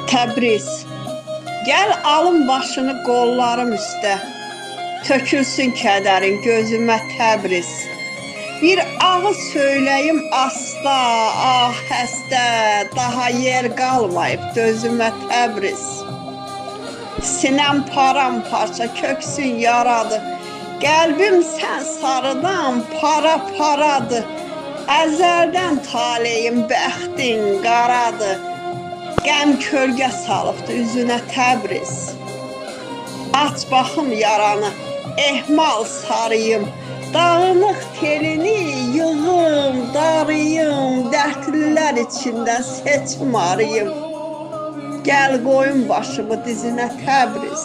Təbriz, gəl alın başını qollarım üstə, tökülsün kədərin gözümə Təbriz. Bir ağız söyləyim asta, ah həstə, daha yer qalmayıb dözümə Təbriz. Sinəm paramparça, köksün yaradı, qəlbim sən sarıdan para-paradı. Əzəldən taleyim, bəxtin qaradı, qəm kölgə salıbdı üzünə Təbriz. Aç baxım yaranı, ehmal sarıyım, dağınıq telini yığım, darıyım, dərdlilər içində seçim arıyım. Gəl qoyun başımı dizinə Təbriz.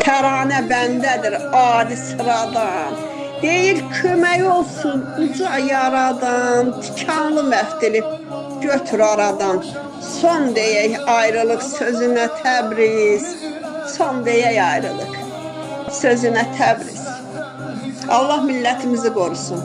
Təranə bəndədir adi sıradan, deyir kömək olsun uca yaradan, tikanlı məftilib götür aradan. Son deyək ayrılıq sözünə Təbriz, son deyək ayrılıq sözünə Təbriz. Allah millətimizi qorusun.